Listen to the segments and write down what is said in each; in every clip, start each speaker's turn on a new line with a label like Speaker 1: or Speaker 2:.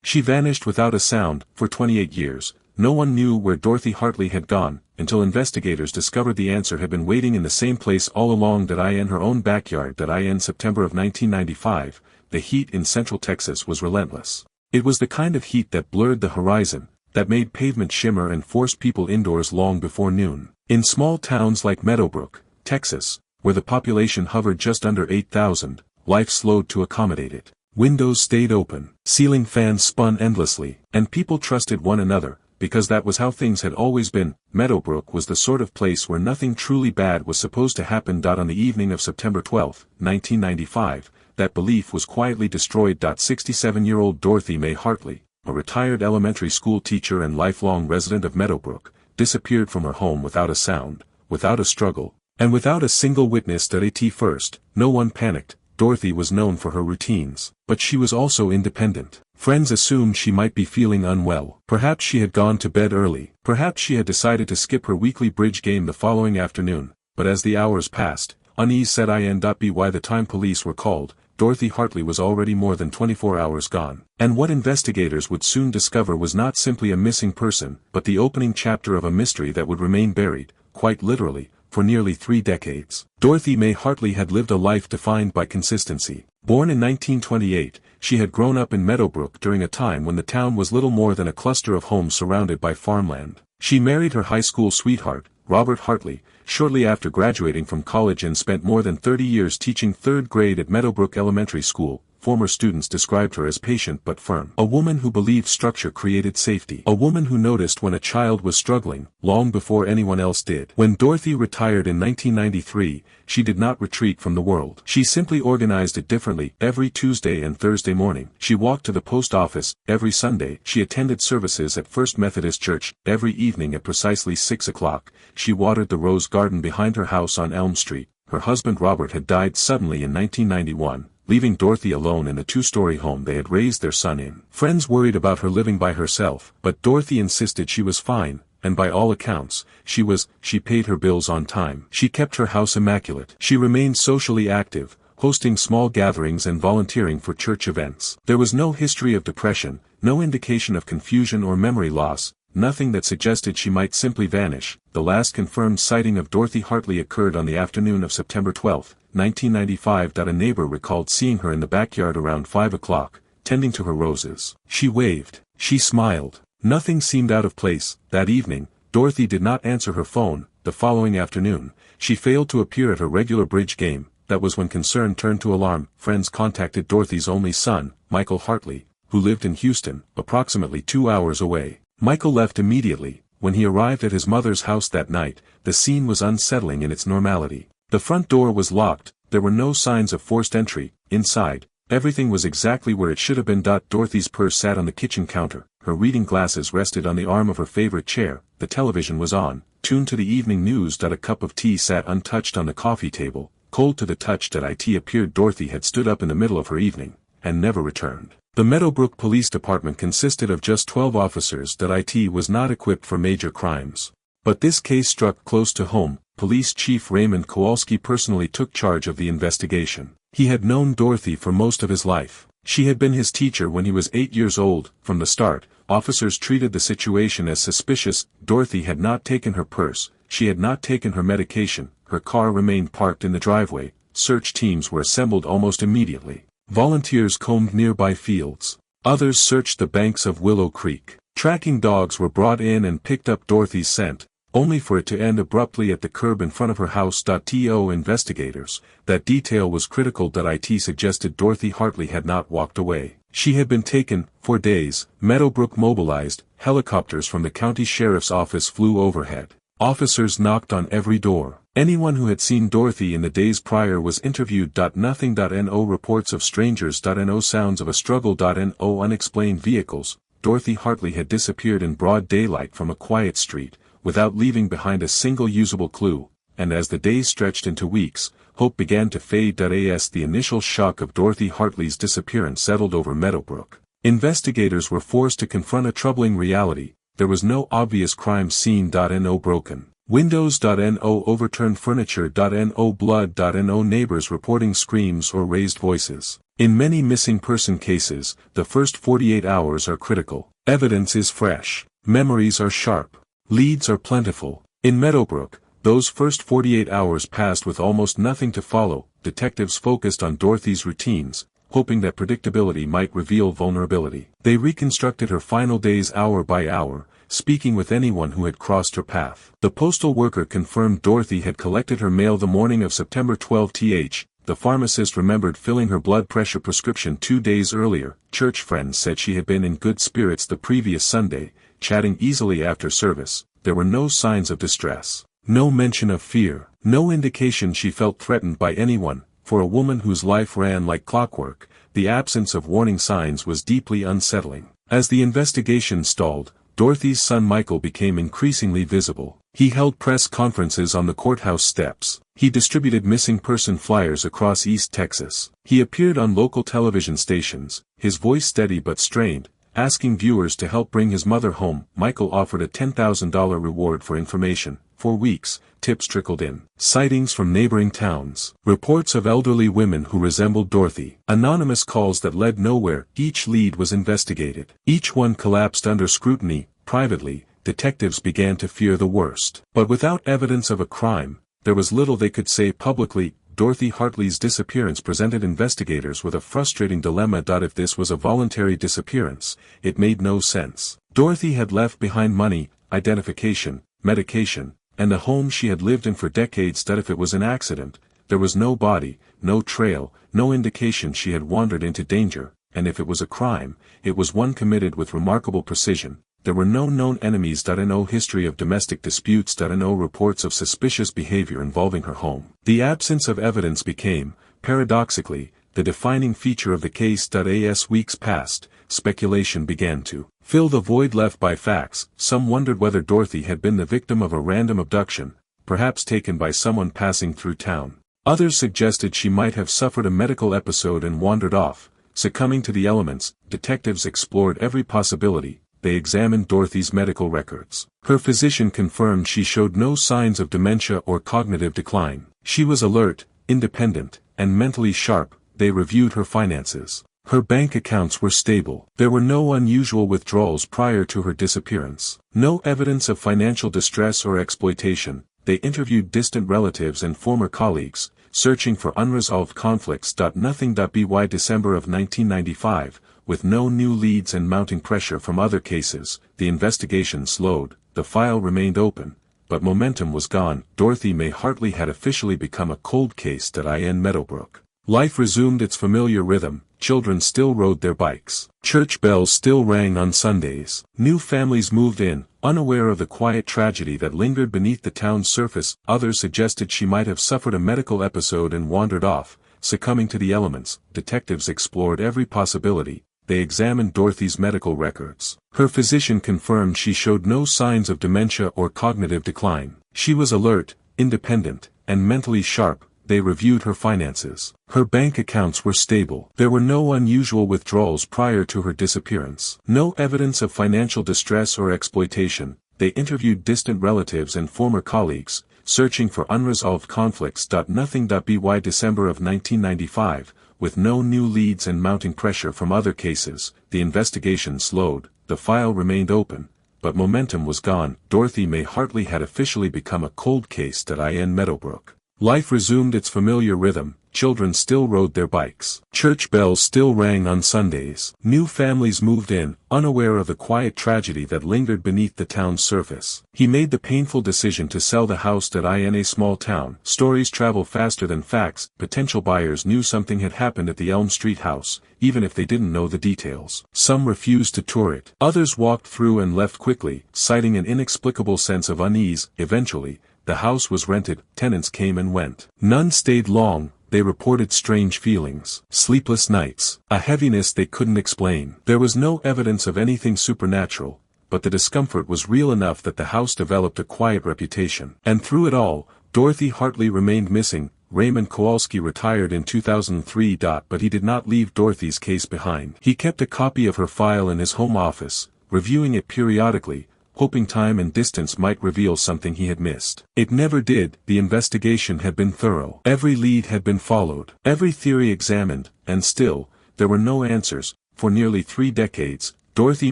Speaker 1: She vanished without a sound. For 28 years, no one knew where Dorothy Hartley had gone, until investigators discovered the answer had been waiting in the same place all along. In her own backyard. In September of 1995, the heat in central Texas was relentless. It was the kind of heat that blurred the horizon, that made pavement shimmer and forced people indoors long before noon. In small towns like Meadowbrook, Texas, where the population hovered just under 8,000, life slowed to accommodate it. Windows stayed open, ceiling fans spun endlessly, and people trusted one another, because that was how things had always been. Meadowbrook was the sort of place where nothing truly bad was supposed to happen. On the evening of September 12, 1995, that belief was quietly destroyed. 67-year-old Dorothy Mae Hartley, a retired elementary school teacher and lifelong resident of Meadowbrook, disappeared from her home without a sound, without a struggle, and without a single witness. At first, no one panicked. Dorothy was known for her routines, but she was also independent. Friends assumed she might be feeling unwell. Perhaps she had gone to bed early. Perhaps she had decided to skip her weekly bridge game the following afternoon. But as the hours passed, unease set in. By the time police were called, Dorothy Hartley was already more than 24 hours gone. And what investigators would soon discover was not simply a missing person, but the opening chapter of a mystery that would remain buried, quite literally, for nearly 3 decades. Dorothy Mae Hartley had lived a life defined by consistency. Born in 1928, she had grown up in Meadowbrook during a time when the town was little more than a cluster of homes surrounded by farmland. She married her high school sweetheart, Robert Hartley, shortly after graduating from college and spent more than 30 years teaching 3rd grade at Meadowbrook Elementary School. Former students described her as patient but firm. A woman who believed structure created safety. A woman who noticed when a child was struggling, long before anyone else did. When Dorothy retired in 1993, she did not retreat from the world. She simply organized it differently. Every Tuesday and Thursday morning, she walked to the post office. Every Sunday, she attended services at First Methodist Church. Every evening at precisely 6 o'clock, she watered the rose garden behind her house on Elm Street. Her husband Robert had died suddenly in 1991. Leaving Dorothy alone in the 2-story home they had raised their son in. Friends worried about her living by herself, but Dorothy insisted she was fine, and by all accounts, she paid her bills on time. She kept her house immaculate. She remained socially active, hosting small gatherings and volunteering for church events. There was no history of depression, no indication of confusion or memory loss, nothing that suggested she might simply vanish. The last confirmed sighting of Dorothy Hartley occurred on the afternoon of September 12, 1995. A neighbor recalled seeing her in the backyard around 5 o'clock, tending to her roses. She waved. She smiled. Nothing seemed out of place. That evening, Dorothy did not answer her phone. The following afternoon, she failed to appear at her regular bridge game. That was when concern turned to alarm. Friends contacted Dorothy's only son, Michael Hartley, who lived in Houston, approximately 2 hours away. Michael left immediately. When he arrived at his mother's house that night, the scene was unsettling in its normality. The front door was locked. There were no signs of forced entry. Inside, everything was exactly where it should have been. Dorothy's purse sat on the kitchen counter. Her reading glasses rested on the arm of her favorite chair. The television was on, tuned to the evening news. A cup of tea sat untouched on the coffee table, cold to the touch. It appeared Dorothy had stood up in the middle of her evening, and never returned. The Meadowbrook Police Department consisted of just 12 officers. It was not equipped for major crimes. But this case struck close to home. Police Chief Raymond Kowalski personally took charge of the investigation. He had known Dorothy for most of his life. She had been his teacher when he was 8 years old. From the start, officers treated the situation as suspicious. Dorothy had not taken her purse, she had not taken her medication, her car remained parked in the driveway. Search teams were assembled almost immediately. Volunteers combed nearby fields. Others searched the banks of Willow Creek. Tracking dogs were brought in and picked up Dorothy's scent, only for it to end abruptly at the curb in front of her house. To investigators, that detail was critical. It suggested Dorothy Hartley had not walked away. She had been taken. For days, Meadowbrook mobilized. Helicopters from the county sheriff's office flew overhead. Officers knocked on every door. Anyone who had seen Dorothy in the days prior was interviewed. Nothing. No reports of strangers. No sounds of a struggle. No unexplained vehicles. Dorothy Hartley had disappeared in broad daylight from a quiet street, without leaving behind a single usable clue, and as the days stretched into weeks, hope began to fade. As the initial shock of Dorothy Hartley's disappearance settled over Meadowbrook, investigators were forced to confront a troubling reality. There was no obvious crime scene. No broken windows. No overturned furniture. No blood. No neighbors reporting screams or raised voices. In many missing person cases, the first 48 hours are critical. Evidence is fresh. Memories are sharp. Leads are plentiful. In Meadowbrook, those first 48 hours passed with almost nothing to follow. Detectives focused on Dorothy's routines, hoping that predictability might reveal vulnerability. They reconstructed her final days hour by hour, speaking with anyone who had crossed her path. The postal worker confirmed Dorothy had collected her mail the morning of September 12th. The pharmacist remembered filling her blood pressure prescription 2 days earlier. Church friends said she had been in good spirits the previous Sunday, chatting easily after service. There were no signs of distress. No mention of fear. No indication she felt threatened by anyone. For a woman whose life ran like clockwork, the absence of warning signs was deeply unsettling. As the investigation stalled, Dorothy's son Michael became increasingly visible. He held press conferences on the courthouse steps. He distributed missing person flyers across East Texas. He appeared on local television stations, his voice steady but strained, asking viewers to help bring his mother home. Michael offered a $10,000 reward for information. For weeks, tips trickled in. Sightings from neighboring towns. Reports of elderly women who resembled Dorothy. Anonymous calls that led nowhere. Each lead was investigated. Each one collapsed under scrutiny. Privately, detectives began to fear the worst. But without evidence of a crime, there was little they could say publicly. Dorothy Hartley's disappearance presented investigators with a frustrating dilemma. If this was a voluntary disappearance, it made no sense. Dorothy had left behind money, identification, medication, and a home she had lived in for decades. If it was an accident, there was no body, no trail, no indication she had wandered into danger, and if it was a crime, it was one committed with remarkable precision. There were no known enemies. No history of domestic disputes. No reports of suspicious behavior involving her home. The absence of evidence became, paradoxically, the defining feature of the case. As weeks passed, speculation began to fill the void left by facts. Some wondered whether Dorothy had been the victim of a random abduction, perhaps taken by someone passing through town. Others suggested she might have suffered a medical episode and wandered off, succumbing to the elements. Detectives explored every possibility. They examined Dorothy's medical records. Her physician confirmed she showed no signs of dementia or cognitive decline. She was alert, independent, and mentally sharp. They reviewed her finances. Her bank accounts were stable. There were no unusual withdrawals prior to her disappearance. No evidence of financial distress or exploitation. They interviewed distant relatives and former colleagues, searching for unresolved conflicts. Nothing. By December of 1995, with no new leads and mounting pressure from other cases, the investigation slowed. The file remained open, but momentum was gone. Dorothy Mae Hartley had officially become a cold case. In Meadowbrook, life resumed its familiar rhythm. Children still rode their bikes. Church bells still rang on Sundays. New families moved in, unaware of the quiet tragedy that lingered beneath the town's surface. Others suggested she might have suffered a medical episode and wandered off, succumbing to the elements. Detectives explored every possibility. They examined Dorothy's medical records. Her physician confirmed she showed no signs of dementia or cognitive decline. She was alert, independent, and mentally sharp. They reviewed her finances. Her bank accounts were stable. There were no unusual withdrawals prior to her disappearance. No evidence of financial distress or exploitation. They interviewed distant relatives and former colleagues, searching for unresolved conflicts. Nothing. By December of 1995, with no new leads and mounting pressure from other cases, the investigation slowed. The file remained open, but momentum was gone. Dorothy Mae Hartley had officially become a cold case. In Meadowbrook, life resumed its familiar rhythm. Children still rode their bikes. Church bells still rang on Sundays. New families moved in, unaware of the quiet tragedy that lingered beneath the town's surface. He made the painful decision to sell the house. In a small town, stories travel faster than facts. Potential buyers knew something had happened at the Elm Street house, even if they didn't know the details. Some refused to tour it. Others walked through and left quickly, citing an inexplicable sense of unease. Eventually, the house was rented. Tenants came and went. None stayed long. They reported strange feelings, sleepless nights, a heaviness they couldn't explain. There was no evidence of anything supernatural, but the discomfort was real enough that the house developed a quiet reputation. And through it all, Dorothy Hartley remained missing. Raymond Kowalski retired in 2003. But he did not leave Dorothy's case behind. He kept a copy of her file in his home office, reviewing it periodically, hoping time and distance might reveal something he had missed. It never did. The investigation had been thorough. Every lead had been followed, every theory examined, and still, there were no answers. For nearly 3 decades, Dorothy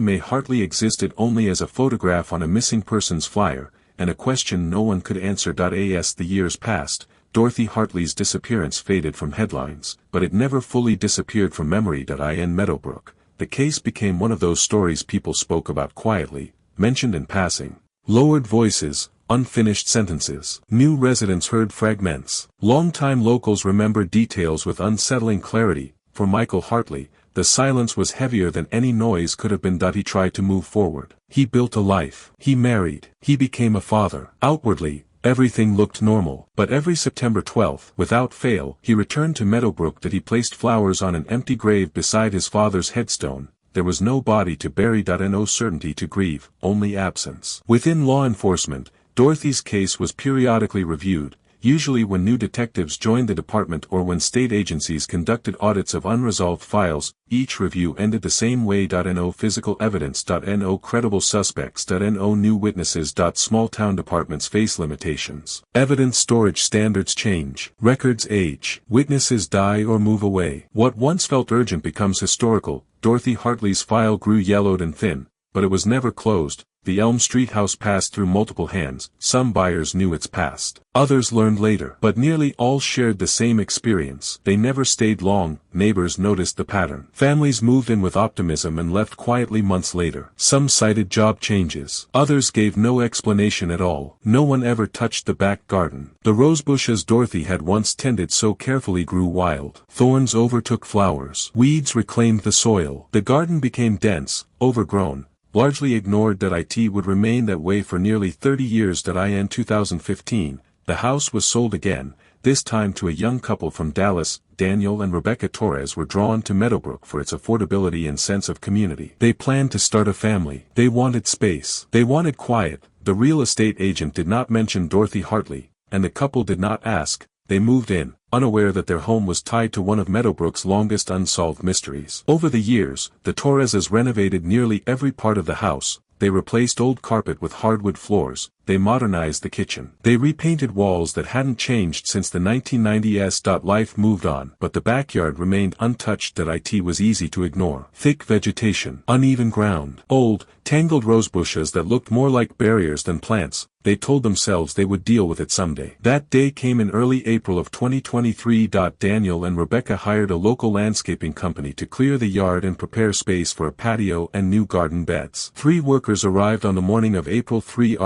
Speaker 1: Mae Hartley existed only as a photograph on a missing persons flyer, and a question no one could answer. As the years passed, Dorothy Hartley's disappearance faded from headlines, but it never fully disappeared from memory. In Meadowbrook, the case became one of those stories people spoke about quietly, mentioned in passing. Lowered voices, unfinished sentences. New residents heard fragments. Longtime locals remembered details with unsettling clarity. For Michael Hartley, the silence was heavier than any noise could have been. He tried to move forward. He built a life. He married. He became a father. Outwardly, everything looked normal. But every September 12th, without fail, he returned to Meadowbrook. He placed flowers on an empty grave beside his father's headstone. There was no body to bury. No certainty to grieve, only absence. Within law enforcement, Dorothy's case was periodically reviewed, usually when new detectives joined the department or when state agencies conducted audits of unresolved files. Each review ended the same way. No physical evidence. No credible suspects. No new witnesses. Small town departments face limitations. Evidence storage standards change. Records age. Witnesses die or move away. What once felt urgent becomes historical. Dorothy Hartley's file grew yellowed and thin, but it was never closed. The Elm Street house passed through multiple hands. Some buyers knew its past. Others learned later. But nearly all shared the same experience. They never stayed long. Neighbors noticed the pattern. Families moved in with optimism and left quietly months later. Some cited job changes. Others gave no explanation at all. No one ever touched the back garden. The rosebushes Dorothy had once tended so carefully grew wild. Thorns overtook flowers. Weeds reclaimed the soil. The garden became dense, overgrown, largely ignored. It would remain that way for nearly 30 years. In 2015, the house was sold again, this time to a young couple from Dallas. Daniel and Rebecca Torres were drawn to Meadowbrook for its affordability and sense of community. They planned to start a family. They wanted space. They wanted quiet. The real estate agent did not mention Dorothy Hartley, and the couple did not ask. They moved in, unaware that their home was tied to one of Meadowbrook's longest unsolved mysteries. Over the years, the Torreses renovated nearly every part of the house. They replaced old carpet with hardwood floors. They modernized the kitchen. They repainted walls that hadn't changed since the 1990s. Life moved on, but the backyard remained untouched. It was easy to ignore. Thick vegetation, uneven ground, old, tangled rosebushes that looked more like barriers than plants. They told themselves they would deal with it someday. That day came in early April of 2023. Daniel and Rebecca hired a local landscaping company to clear the yard and prepare space for a patio and new garden beds. 3 workers arrived on the morning of April 3.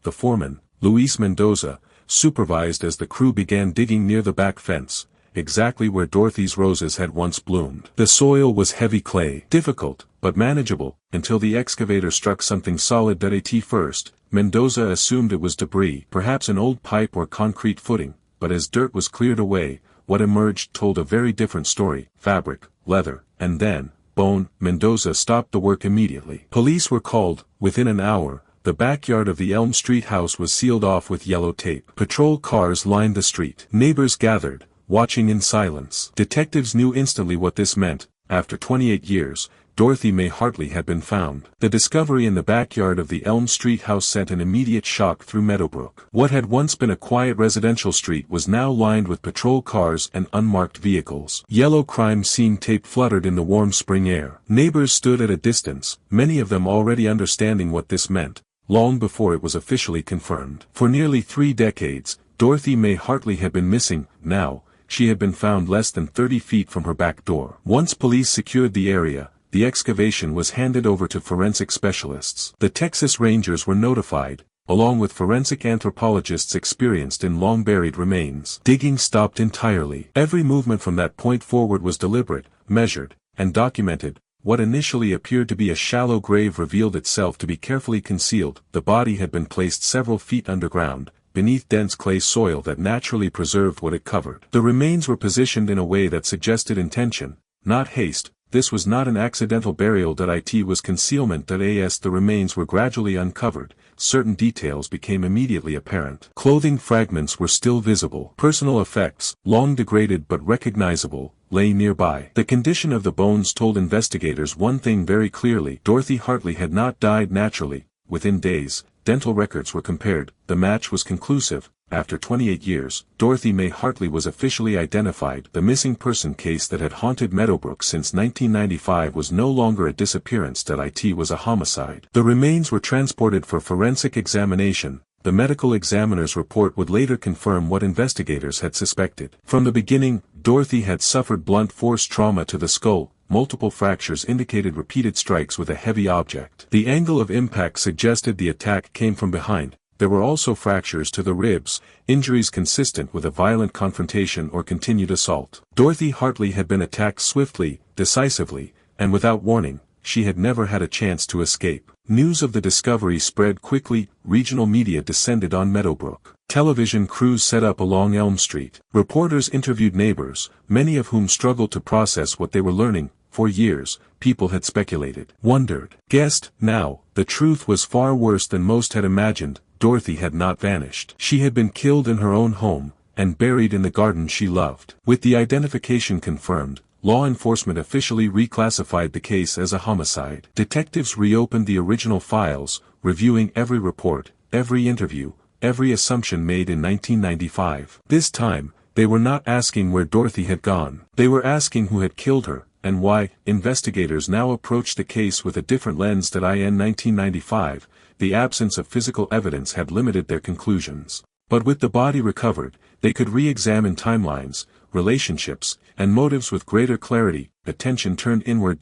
Speaker 1: The foreman, Luis Mendoza, supervised as the crew began digging near the back fence, exactly where Dorothy's roses had once bloomed. The soil was heavy clay, difficult, but manageable, until the excavator struck something solid. At first, Mendoza assumed it was debris, perhaps an old pipe or concrete footing, but as dirt was cleared away, what emerged told a very different story: fabric, leather, and then, bone. Mendoza stopped the work immediately. Police were called. Within an hour, the backyard of the Elm Street house was sealed off with yellow tape. Patrol cars lined the street. Neighbors gathered, watching in silence. Detectives knew instantly what this meant. After 28 years, Dorothy Mae Hartley had been found. The discovery in the backyard of the Elm Street house sent an immediate shock through Meadowbrook. What had once been a quiet residential street was now lined with patrol cars and unmarked vehicles. Yellow crime scene tape fluttered in the warm spring air. Neighbors stood at a distance, many of them already understanding what this meant, long before it was officially confirmed. For nearly 3 decades, Dorothy Mae Hartley had been missing. Now, she had been found less than 30 feet from her back door. Once police secured the area, the excavation was handed over to forensic specialists. The Texas Rangers were notified, along with forensic anthropologists experienced in long-buried remains. Digging stopped entirely. Every movement from that point forward was deliberate, measured, and documented. What initially appeared to be a shallow grave revealed itself to be carefully concealed. The body had been placed several feet underground, beneath dense clay soil that naturally preserved what it covered. The remains were positioned in a way that suggested intention, not haste. This was not an accidental burial. It was concealment. As the remains were gradually uncovered, certain details became immediately apparent. Clothing fragments were still visible. Personal effects, long degraded but recognizable, lay nearby. The condition of the bones told investigators one thing very clearly: Dorothy Hartley had not died naturally, within days, dental records were compared, the match was conclusive. After 28 years, Dorothy Mae Hartley was officially identified. The missing person case that had haunted Meadowbrook since 1995 was no longer a disappearance. It was a homicide. The remains were transported for forensic examination. The medical examiner's report would later confirm what investigators had suspected. From the beginning, Dorothy had suffered blunt force trauma to the skull. Multiple fractures indicated repeated strikes with a heavy object. The angle of impact suggested the attack came from behind. There were also fractures to the ribs, injuries consistent with a violent confrontation or continued assault. Dorothy Hartley had been attacked swiftly, decisively, and without warning. She had never had a chance to escape. News of the discovery spread quickly. Regional media descended on Meadowbrook. Television crews set up along Elm Street. Reporters interviewed neighbors, many of whom struggled to process what they were learning. For years, people had speculated, wondered, guessed. Now, the truth was far worse than most had imagined. Dorothy had not vanished. She had been killed in her own home, and buried in the garden she loved. With the identification confirmed, law enforcement officially reclassified the case as a homicide. Detectives reopened the original files, reviewing every report, every interview, every assumption made in 1995. This time, they were not asking where Dorothy had gone. They were asking who had killed her, and why. Investigators now approached the case with a different lens. In 1995, the absence of physical evidence had limited their conclusions. But with the body recovered, they could re-examine timelines, relationships, and motives with greater clarity. Attention turned inward.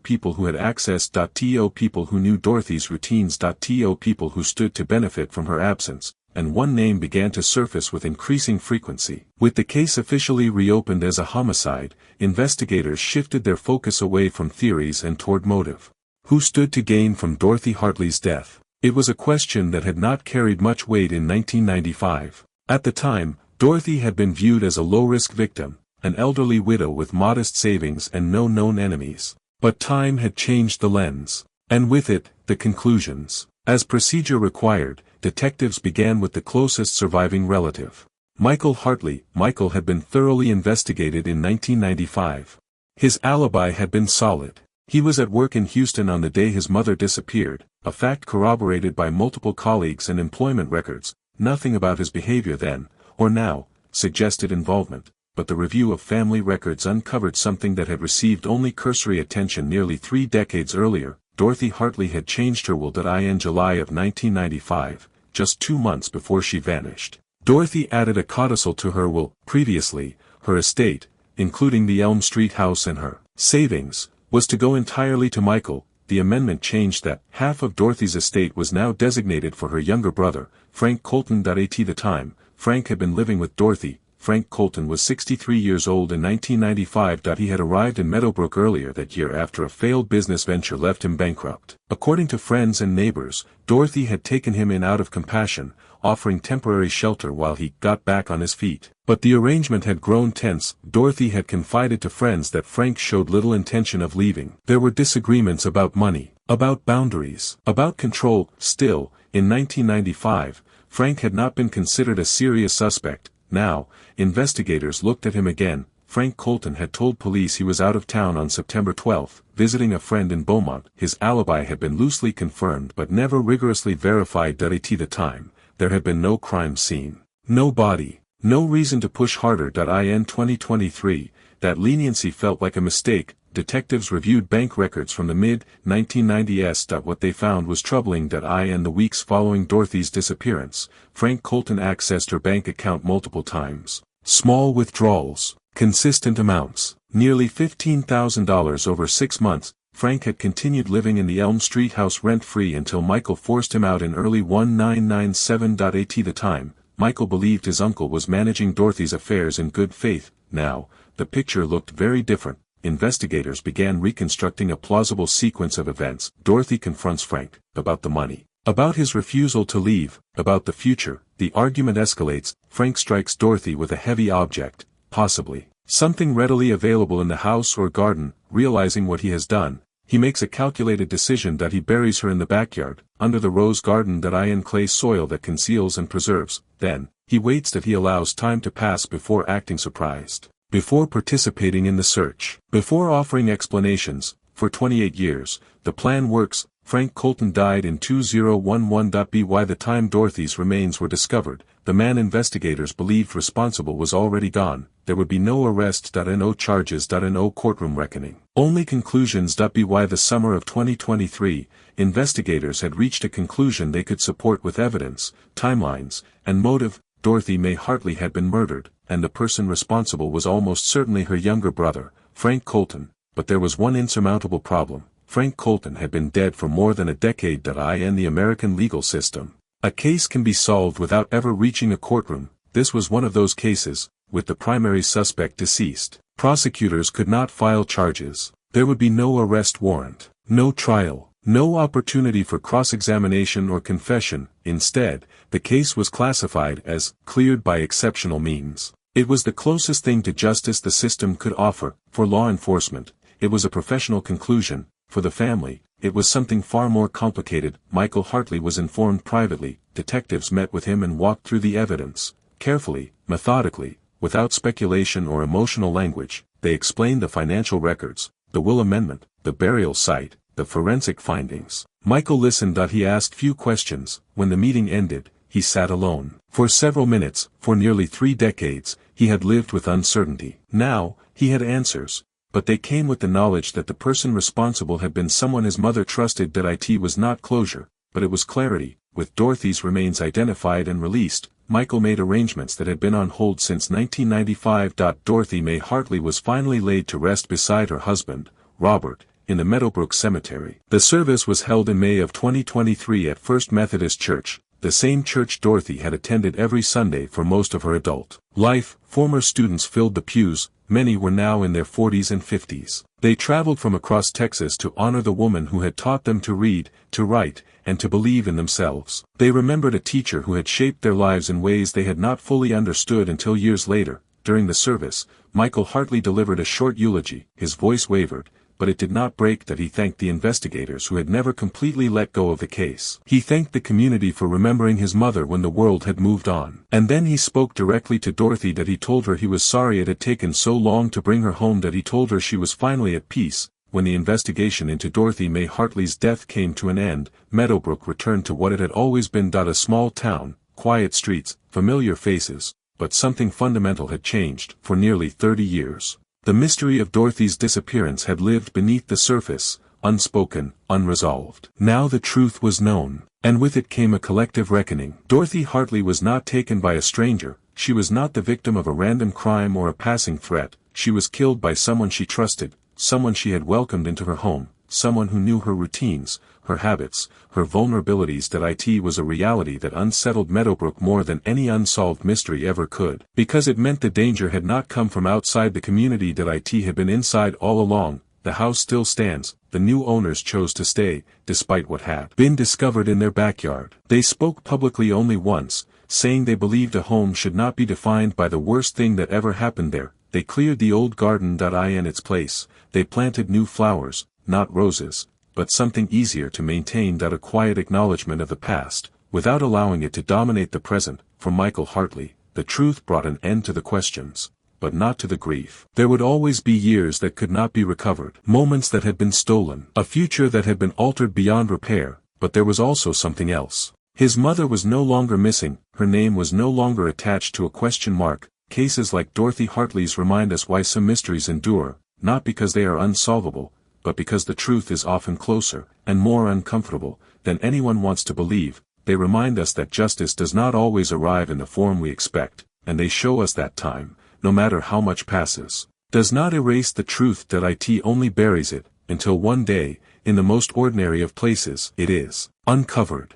Speaker 1: People who had access. People who knew Dorothy's routines. People who stood to benefit from her absence. And one name began to surface with increasing frequency. With the case officially reopened as a homicide, investigators shifted their focus away from theories and toward motive. Who stood to gain from Dorothy Hartley's death? It was a question that had not carried much weight in 1995. At the time, Dorothy had been viewed as a low-risk victim, an elderly widow with modest savings and no known enemies. But time had changed the lens. And with it, the conclusions. As procedure required, detectives began with the closest surviving relative. Michael Hartley. Michael had been thoroughly investigated in 1995. His alibi had been solid. He was at work in Houston on the day his mother disappeared, a fact corroborated by multiple colleagues and employment records. Nothing about his behavior then, or now, suggested involvement, but the review of family records uncovered something that had received only cursory attention nearly 3 decades earlier. Dorothy Hartley had changed her will. In July of 1995, just 2 months before she vanished. Dorothy added a codicil to her will. Previously, her estate, including the Elm Street house and her savings, was to go entirely to Michael. The amendment changed that. Half of Dorothy's estate was now designated for her younger brother, Frank Colton. At the time, Frank had been living with Dorothy. Frank Colton was 63 years old in 1995. He had arrived in Meadowbrook earlier that year after a failed business venture left him bankrupt. According to friends and neighbors, Dorothy had taken him in out of compassion, offering temporary shelter while he got back on his feet. But the arrangement had grown tense. Dorothy had confided to friends that Frank showed little intention of leaving. There were disagreements about money, about boundaries, about control. Still, in 1995, Frank had not been considered a serious suspect. Now, investigators looked at him again. Frank Colton had told police he was out of town on September 12, visiting a friend in Beaumont. His alibi had been loosely confirmed but never rigorously verified. At the time, there had been no crime scene, no body, no reason to push harder. In 2023, that leniency felt like a mistake. Detectives reviewed bank records from the mid-1990s. What they found was troubling. In the weeks following Dorothy's disappearance, Frank Colton accessed her bank account multiple times. Small withdrawals, consistent amounts, nearly $15,000 over 6 months. Frank had continued living in the Elm Street house rent-free until Michael forced him out in early 1997. At the time, Michael believed his uncle was managing Dorothy's affairs in good faith. Now, the picture looked very different. Investigators began reconstructing a plausible sequence of events. Dorothy confronts Frank about the money, about his refusal to leave, about the future. The argument escalates. Frank strikes Dorothy with a heavy object, possibly something readily available in the house or garden. Realizing what he has done, he makes a calculated decision that he buries her in the backyard, under the rose garden. In clay soil that conceals and preserves. Then, he waits. He allows time to pass before acting surprised, before participating in the search, before offering explanations. For 28 years, the plan works. Frank Colton died in 2011. By the time Dorothy's remains were discovered, the man investigators believed responsible was already gone. There would be no arrest. No charges. No courtroom reckoning. Only conclusions. By the summer of 2023, investigators had reached a conclusion they could support with evidence, timelines, and motive. Dorothy Mae Hartley had been murdered, and the person responsible was almost certainly her younger brother, Frank Colton. But there was one insurmountable problem. Frank Colton had been dead for more than a decade. In the American legal system, a case can be solved without ever reaching a courtroom. This was one of those cases, with the primary suspect deceased. Prosecutors could not file charges. There would be no arrest warrant, no trial, no opportunity for cross-examination or confession. Instead, the case was classified as cleared by exceptional means. It was the closest thing to justice the system could offer. For law enforcement, it was a professional conclusion. For the family, it was something far more complicated. Michael Hartley was informed privately. Detectives met with him and walked through the evidence. Carefully, methodically, without speculation or emotional language, they explained the financial records, the will amendment, the burial site, the forensic findings. Michael listened. He asked few questions. When the meeting ended, he sat alone. For several minutes, for nearly 3 decades, he had lived with uncertainty. Now, he had answers. But they came with the knowledge that the person responsible had been someone his mother trusted. It was not closure, but it was clarity. With Dorothy's remains identified and released, Michael made arrangements that had been on hold since 1995. Dorothy Mae Hartley was finally laid to rest beside her husband, Robert, in the Meadowbrook Cemetery. The service was held in May of 2023 at First Methodist Church, the same church Dorothy had attended every Sunday for most of her adult life. Former students filled the pews. Many were now in their 40s and 50s. They traveled from across Texas to honor the woman who had taught them to read, to write, and to believe in themselves. They remembered a teacher who had shaped their lives in ways they had not fully understood until years later. During the service, Michael Hartley delivered a short eulogy. His voice wavered, but it did not break. He thanked the investigators who had never completely let go of the case. He thanked the community for remembering his mother when the world had moved on. And then he spoke directly to Dorothy. He told her he was sorry it had taken so long to bring her home. He told her she was finally at peace. When the investigation into Dorothy Mae Hartley's death came to an end, Meadowbrook returned to what it had always been. A small town, quiet streets, familiar faces, but something fundamental had changed. For nearly 30 years, the mystery of Dorothy's disappearance had lived beneath the surface, unspoken, unresolved. Now the truth was known, and with it came a collective reckoning. Dorothy Hartley was not taken by a stranger. She was not the victim of a random crime or a passing threat. She was killed by someone she trusted, someone she had welcomed into her home, someone who knew her routines, her habits, her vulnerabilities. It was a reality that unsettled Meadowbrook more than any unsolved mystery ever could, because it meant the danger had not come from outside the community. It had been inside all along. The house still stands. The new owners chose to stay, despite what had been discovered in their backyard. They spoke publicly only once, saying they believed a home should not be defined by the worst thing that ever happened there. They cleared the old garden. In its place, they planted new flowers, not roses, but something easier to maintain. A quiet acknowledgement of the past, without allowing it to dominate the present. For Michael Hartley, the truth brought an end to the questions, but not to the grief. There would always be years that could not be recovered, moments that had been stolen, a future that had been altered beyond repair. But there was also something else. His mother was no longer missing. Her name was no longer attached to a question mark. Cases like Dorothy Hartley's remind us why some mysteries endure, not because they are unsolvable, but because the truth is often closer, and more uncomfortable, than anyone wants to believe. They remind us that justice does not always arrive in the form we expect, and they show us that time, no matter how much passes, does not erase the truth. It only buries it, until one day, in the most ordinary of places, it is uncovered.